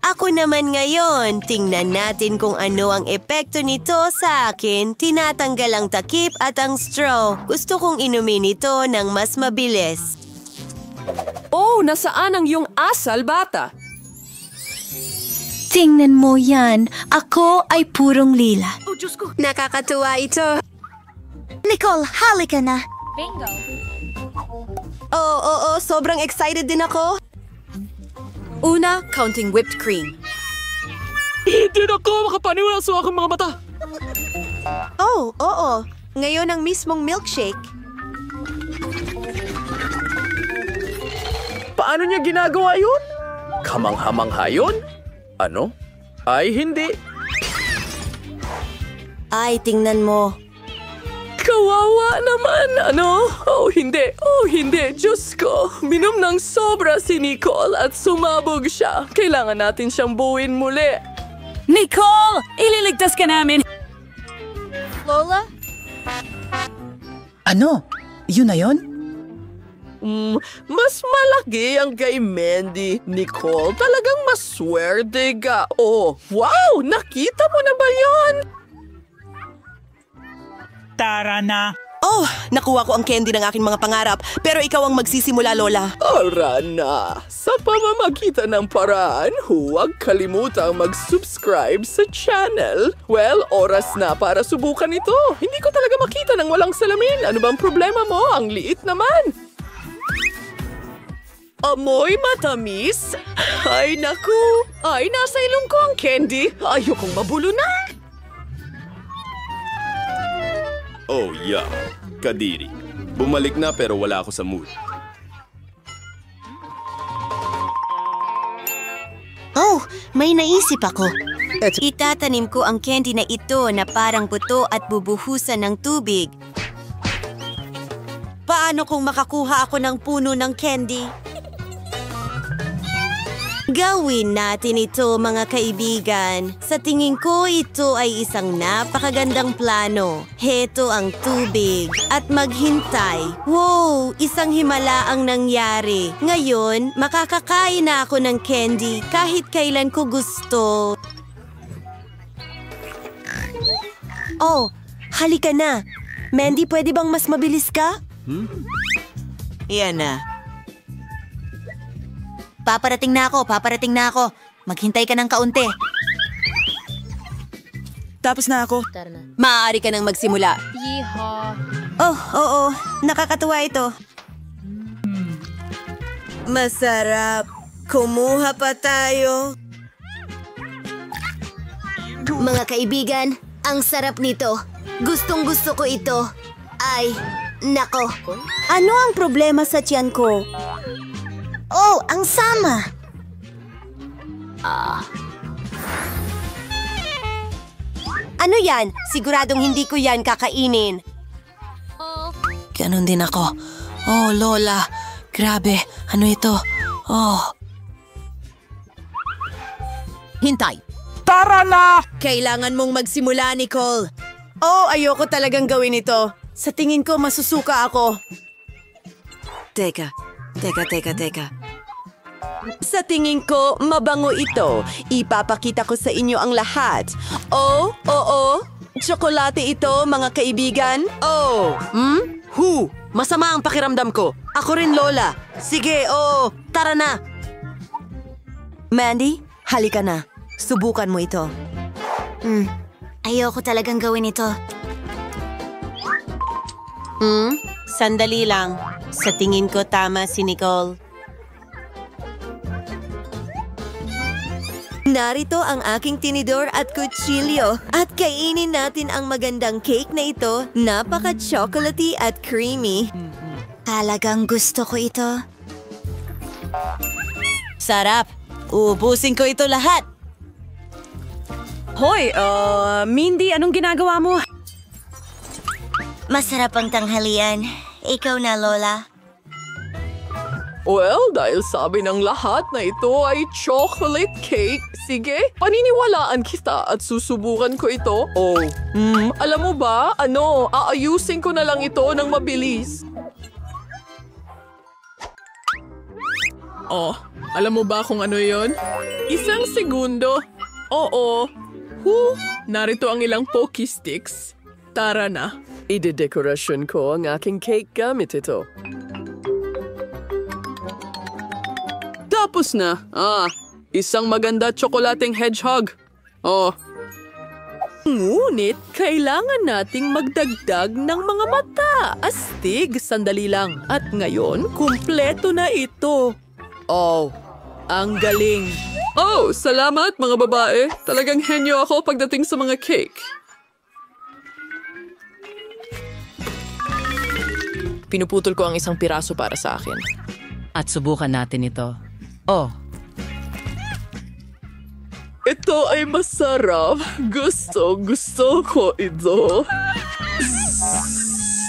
ako naman ngayon. Tingnan natin kung ano ang epekto nito sa akin. Tinatanggal ang takip at ang straw. Gusto kong inumin ito ng mas mabilis. Oh, nasaan ang iyong asal, bata? Tingnan mo yan. Ako ay purong lila. Oh, Diyos ko. Nakakatuwa ito. Nicole, halika na. Oo, sobrang excited din ako. Una, counting whipped cream. Hindi na ako makapaniwala sa aking mga mata. Oh, oo. Ngayon ang mismong milkshake. Paano niya ginagawa yun? Kamangha-mangha yun? Ano? Ay, hindi. Ay, tingnan mo. Kawawa naman, ano? Oh, hindi. Oh, hindi. Diyos ko. Minom ng sobra si Nicole at sumabog siya. Kailangan natin siyang buuin muli. Nicole! Ililigtas ka namin! Lola? Ano? Yun na yun? Mas malaki ang kay Mandy. Nicole, talagang maswerte ka. Oh, wow! Nakita mo na ba yun? Tara na. Oh, nakuha ko ang candy ng aking mga pangarap, pero ikaw ang magsisimula, Lola. Tara na! Sa pamamagitan ng paraan, huwag kalimutang mag-subscribe sa channel. Well, oras na para subukan ito. Hindi ko talaga makita ng walang salamin. Ano bang problema mo? Ang liit naman. Amoy matamis? Ay, naku! Ay, nasa ilong ko ang candy. Ayokong mabulo na. Oh, yeah. Kadiri. Bumalik na pero wala ako sa mood. Oh, may naisip ako. Itatanim ko ang candy na ito na parang buto at bubuhusan ng tubig. Paano kung makakuha ako ng puno ng candy? Gawin natin ito, mga kaibigan. Sa tingin ko, ito ay isang napakagandang plano. Heto ang tubig. At maghintay. Wow! Isang himala ang nangyari. Ngayon, makakakain na ako ng candy kahit kailan ko gusto. Oh, halika na. Mandy, pwede bang mas mabilis ka? Yan na. Paparating na ako. Maghintay ka ng kaunti. Tapos na ako. Maaari ka nang magsimula. Oh, oo. Nakakatuwa ito. Masarap. Kumuha pa tayo. Mga kaibigan, ang sarap nito. Gustong-gusto ko ito. Ay, nako. Ano ang problema sa tiyan ko? Oh, ang sama! Ano yan? Siguradong hindi ko yan kakainin. Ganon din ako. Oh, Lola. Grabe. Ano ito? Oh. Hintay! Tara na! Kailangan mong magsimula, Nicole. Oh, ayoko talagang gawin ito. Sa tingin ko, masusuka ako. Teka. Sa tingin ko, mabango ito. Ipapakita ko sa inyo ang lahat. Oh, oo. Tsokolate ito, mga kaibigan. Oh, masama ang pakiramdam ko. Ako rin, Lola. Sige, tara na. Mandy, halika na. Subukan mo ito. Ayoko talagang gawin ito. Sandali lang. Sa tingin ko, tama si Nicole. Narito ang aking tinidor at kutsilyo. At kainin natin ang magandang cake na ito. Napaka-chocolatey at creamy. Talagang gusto ko ito. Sarap. Ubusin ko ito lahat. Hoy, Mindy, anong ginagawa mo? Masarap ang tanghalian. Ikaw na, Lola. Well, dahil sabi ng lahat na ito ay chocolate cake, sige, paniniwalaan kita at susubukan ko ito. Oh, alam mo ba, aayusin ko na lang ito ng mabilis. Oh, alam mo ba kung ano yon? Isang segundo. Oo. Narito ang ilang Pocky Sticks. Tara na. Ide-dekorasyon ko ang aking cake gamit ito. Tapos na. Isang maganda tsokolateng hedgehog. Oh. Ngunit, kailangan nating magdagdag ng mga mata. Astig, sandali lang. At ngayon, kumpleto na ito. Oh, ang galing. Oh, salamat mga babae. Talagang henyo ako pagdating sa mga cake. Pinuputol ko ang isang piraso para sa akin. At subukan natin ito. Oh. Ito ay masarap. Gusto ko ito.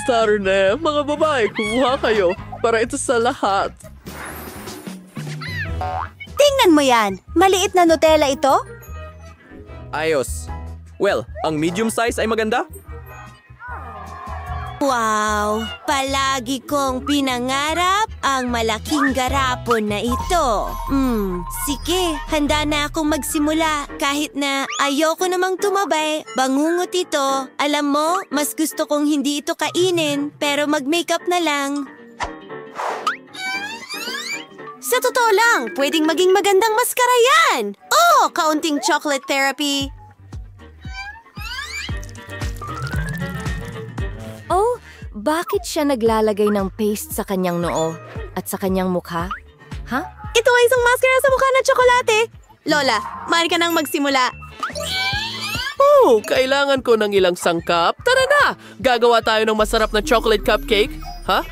Tarne, mga babae, kumuha kayo para ito sa lahat. Tingnan mo yan! Maliit na Nutella ito? Ayos. Well, ang medium size ay maganda? Wow! Palagi kong pinangarap ang malaking garapon na ito. Sige, handa na akong magsimula. Kahit na ayoko namang tumabay, bangungot ito. Alam mo, mas gusto kong hindi ito kainin, pero mag-makeup na lang. Sa totoo lang, pwedeng maging magandang maskara yan! Oh, kaunting chocolate therapy. Oh, bakit siya naglalagay ng paste sa kanyang noo at sa kanyang mukha? Ha? Ito ay isang maskara sa mukha na tsokolate. Lola, maaari ka nang magsimula. Oh, kailangan ko ng ilang sangkap. Tara na! Gagawa tayo ng masarap na chocolate cupcake. Ha?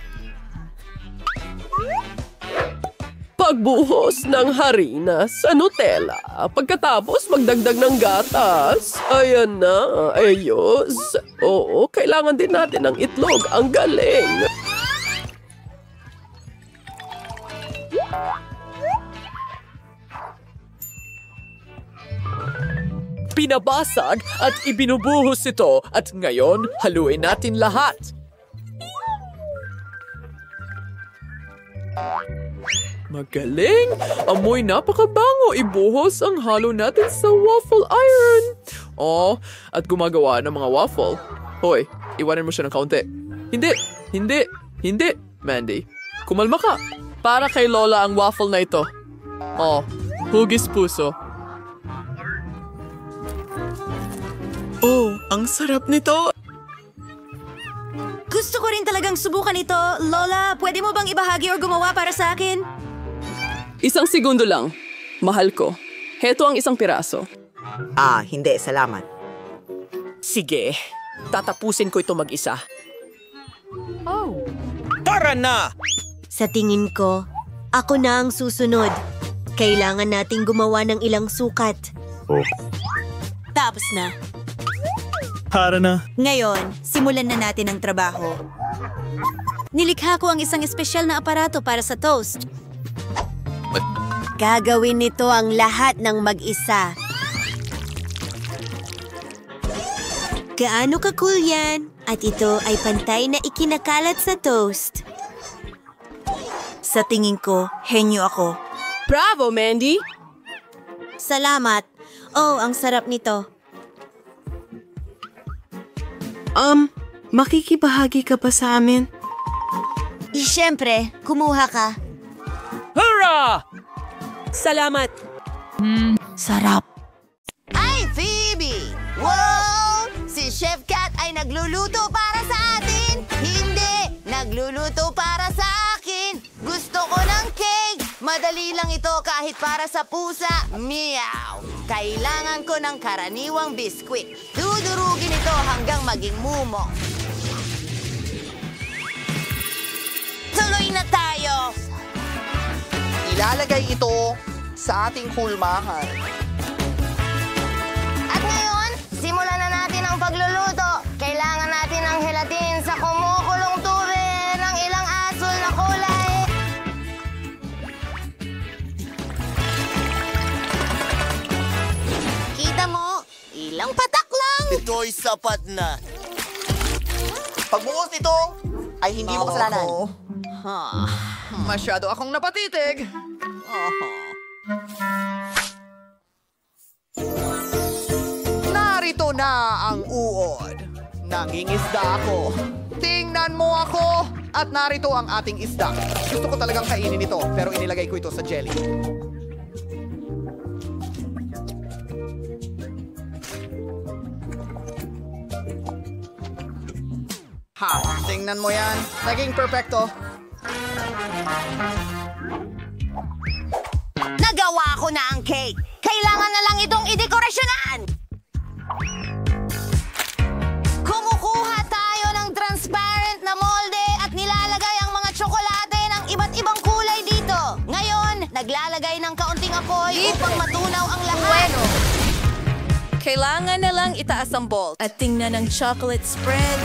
Pagbuhos ng harina sa Nutella. Pagkatapos, magdagdag ng gatas. Ayan na. Ayos. Oo, kailangan din natin ng itlog. Ang galing. Pinabasag at ibinubuhos ito. At ngayon, haluin natin lahat. Magaling! Amoy napakabango. Ibuhos ang halo natin sa waffle iron. Oh, at gumagawa ng mga waffle. Hoy, iwanan mo siya ng kaunti. Hindi, Mandy. Kumalma ka. Para kay Lola ang waffle na ito. Oh, hugis puso. Oh, ang sarap nito. Gusto ko rin talagang subukan ito. Lola, pwede mo bang ibahagi o gumawa para sa akin? Isang segundo lang. Mahal ko. Heto ang isang piraso. Hindi, salamat. Sige, tatapusin ko ito mag-isa. Tara na! Sa tingin ko, ako na ang susunod. Kailangan nating gumawa ng ilang sukat. Tapos na. Tara na. Ngayon, simulan na natin ang trabaho. Nilikha ko ang isang espesyal na aparato para sa toast. Gagawin nito ang lahat ng mag-isa. Gaano ka-cool yan? At ito ay pantay na ikinakalat sa toast. Sa tingin ko, henyo ako. Bravo, Mandy! Salamat. Oh, ang sarap nito. Makikibahagi ka pa sa amin? Siyempre, kumuha ka. Hurrah! Salamat! Sarap. Ay, Phoebe! Wow! Si Chef Cat ay nagluluto para sa atin! Hindi! Nagluluto para sa akin! Gusto ko ng cake! Madali lang ito kahit para sa pusa. Meow! Kailangan ko ng karaniwang biskwit. Dudurugin ito hanggang maging mumo. Tuloy na tayo! Ilalagay ito sa ating hulmahan. At ngayon, simulan na natin ang pagluluto. Kailangan natin ng gelatin sa kumukulong tubig ng ilang asul na kulay. Kita mo, ilang patak lang. Ito'y sapat na. Pagbuhos nito ay hindi mo kasalanan. Masyado akong napatitig. Narito na ang uod. Nangingisda ako. Tingnan mo ako. At narito ang ating isda. Gusto ko talagang kainin ito, pero inilagay ko ito sa jelly. Tingnan mo yan. Naging perfecto. Nagawa ko na ang cake. Kailangan na lang itong idekorasyonan. Kumukuha tayo ng transparent na molde at nilalagay ang mga tsokolate ng iba't ibang kulay dito. Ngayon, naglalagay ng kaunting apoy upang matunaw ang lahat. Kailangan na lang itaas ang bolt at tingnan ang chocolate spread.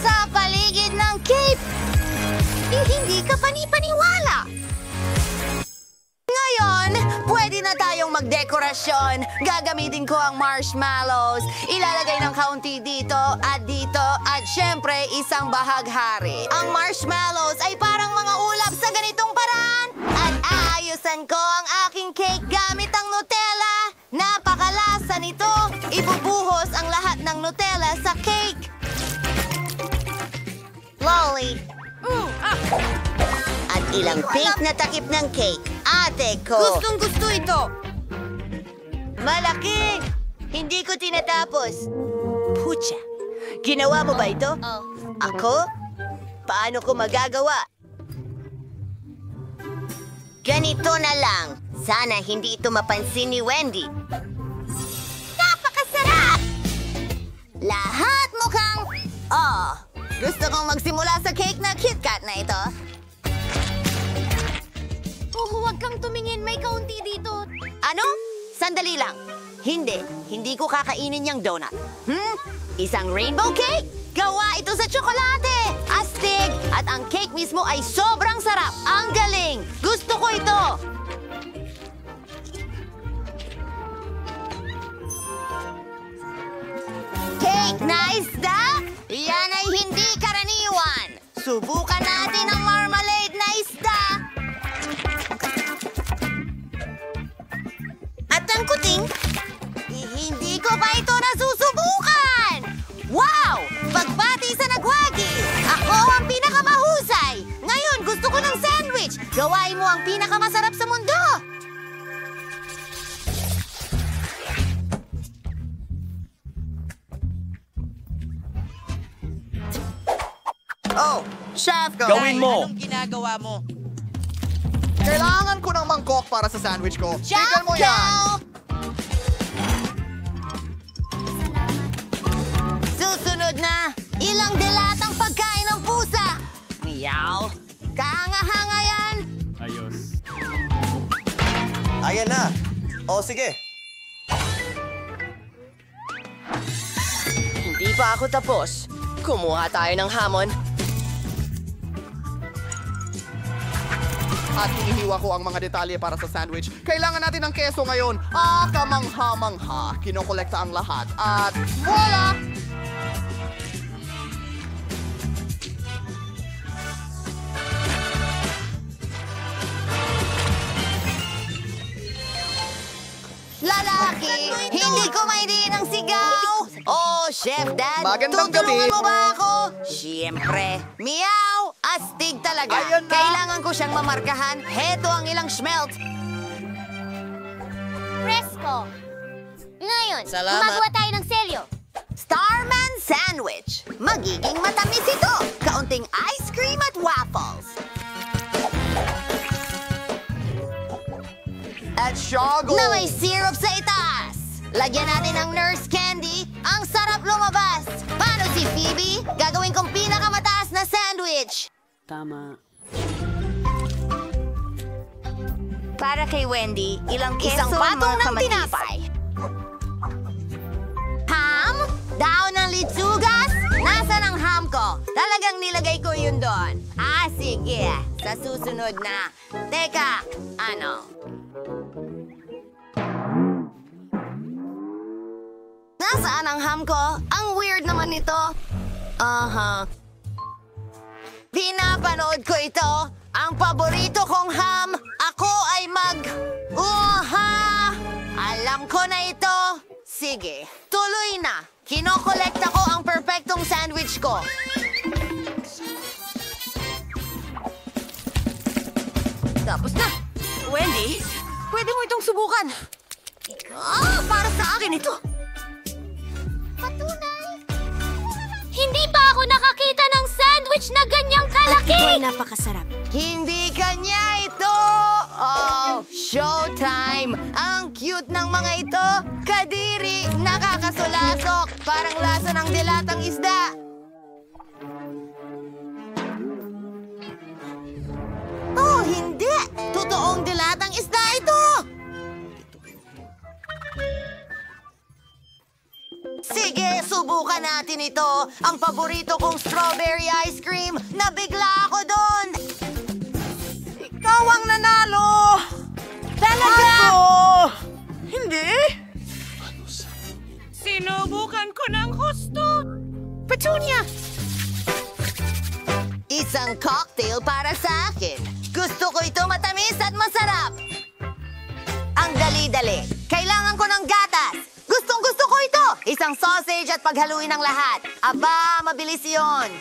sa paligid ng cape. Hindi ka panipaniwala. Ngayon, pwede na tayong magdekorasyon. Gagamitin ko ang marshmallows. Ilalagay ng kaunti dito, at syempre, isang bahaghari. Ang marshmallows ay parang mga ulap sa ganitong paraan. At aayusan ko ang aking cake gamit ang Nutella. Napakalasa nito. Ibubuhos ang lahat ng Nutella sa cake. Lolly. At ilang pink na takip ng cake. Ate ko. Gustong-gusto ito. Malaki! Hindi ko tinatapos. Pucha, ginawa mo ba ito? Ako? Paano ko magagawa? Ganito na lang. Sana hindi ito mapansin ni Wendy. Napakasarap! Lahat mukhang... Oh, gusto kong magsimula sa cake na KitKat na ito. Huwag kang tumingin. May kaunti dito. Ano? Sandali lang. Hindi ko kakainin yung donut. Isang rainbow cake? Gawa ito sa tsokolate! Astig! At ang cake mismo ay sobrang sarap! Ang galing! Gusto ko ito! Cake na isda? Yan ay hindi karaniwan! Subukan natin ang marmalade na isda! At ang kuting, hindi ko pa ito nasusubukan! Wow! Pagbati sa nagwagi! Ako ang pinakamahusay! Ngayon, gusto ko ng sandwich! Gawain mo ang pinakamasarap sa mundo! Oh, chef ko! Gawin mo! Anong ginagawa mo? Kailangan ko ng mangkok para sa sandwich ko. Tignan mo yan! Susunod na, ilang dilatang pagkain ng pusa! Meow! Kahanga-hanga yan! Ayan na! O, sige. Hindi pa ako tapos. Kumuha tayo ng hamon. At inihiwa ko ang mga detalye para sa sandwich. Kailangan natin ng keso ngayon. Kamangha-mangha. Kinokolekta ang lahat. At voila! Lalaki! Hindi ko maidiin ang sigaw! Oh, Chef Dad! Magandang gabi. Tutulungan mo ba ako? Siyempre! Meow! Astig talaga! Ayun na. Kailangan ko siyang mamarkahan. Heto ang ilang schmelt. Presko. Ngayon, Salamat. gumagawa tayo ng selyo. Starman Sandwich. Magiging matamis ito. Kaunting ice cream at waffles. At Shago! Na may syrup sa itaas. Lagyan natin ng nurse candy. Ang sarap lumabas. Paano si Phoebe? Gagawin kong pinakamataas na sandwich. Para kay Wendy, ilang keso isang patong ng tinapay. Ham? Daon ng litsugas? Nasaan ang ham ko? Talagang nilagay ko yun doon. Sige. Sa susunod na. Teka, ano? Nasaan ang ham ko? Ang weird naman nito. Pinapanood ko ito. Ang paborito kong ham. Ako ay Alam ko na ito. Sige, tuloy na. Kinokolekta ko ang perfectong sandwich ko. Tapos na. Wendy, pwede mo itong subukan. Para sa akin ito. Patunay. Hindi pa ako nakakita ng sandwich na ganyang kalaki. Ito ay napakasarap. Hindi kanya ito! Oh, showtime! Ang cute ng mga ito! Kadiri! Nakakasulasok! Parang lasa ng dilatang isda! Oh, hindi! Totoong dilatang isda ito! Sige! Sige, subukan natin ito. Ang paborito kong strawberry ice cream. Nabigla ako doon. Ikaw ang nanalo! Talaga? Hindi? Sinubukan ko ng husto. Petunia! Isang cocktail para sa akin. Gusto ko ito matamis at masarap. Ang dali-dali. Kailangan ko ng gatas. Gustong-gusto ko ito. Isang sausage at paghaluin ng lahat. Aba, mabilis yon.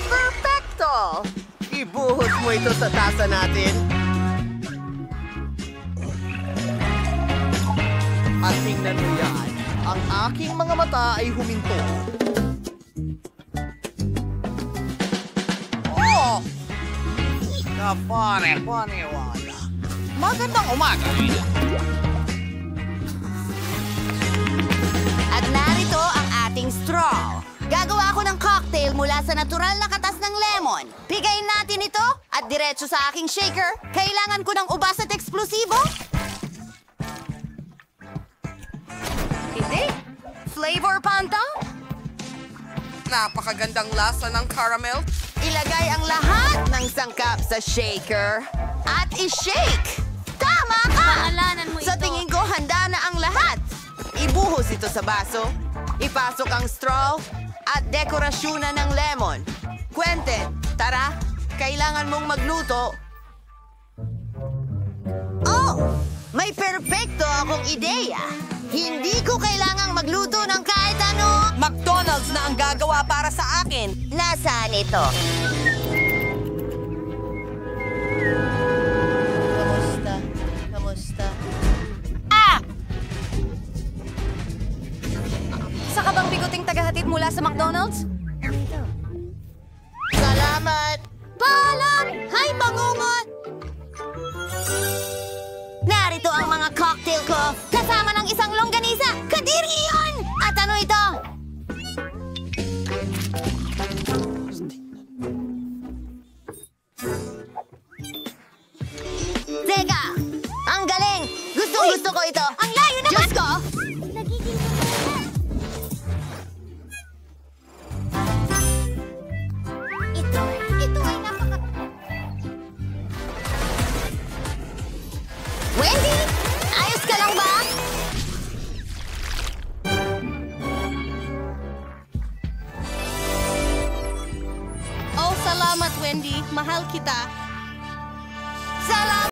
Perfecto! Ibuhos mo ito sa tasa natin. At tingnan mo yan. Ang aking mga mata ay huminto. Oh! Kapane-paniwala. Magandang umaga. At narito ang ating straw. Gagawa ako ng cocktail mula sa natural na katas ng lemon. Pigayin natin ito at diretso sa aking shaker. Kailangan ko ng ubas at eksplosibo. Hindi. Flavor Panta? Napakagandang lasa ng caramel. Ilagay ang lahat ng sangkap sa shaker at i-shake. Tama ka! Pangalanan mo Sa ito. tingin ko, handa na ang lahat. Ibuhos ito sa baso. Ipasok ang straw at dekorasyonan ng lemon. Quentin, tara. Kailangan mong magluto. Oh! May perpekto akong ideya. Hindi ko kailangang magluto ng kahit ano. McDonald's na ang gagawa para sa akin. Nasaan ito? Kamusta? Kamusta? Isa ka bang biguting tagahatid mula sa McDonald's? Salamat! Paalam! Hay, bangungot! Narito ang mga cocktail ko. Kasama ng isang longganisa. Kadiri yun! At ano ito? Teka! Ang galing! Gusto ko ito. Ang layo naman! Diyos ko! Ito ay napaka... Wendy! Ayos ka lang ba? Oh, salamat, Wendy. Mahal kita.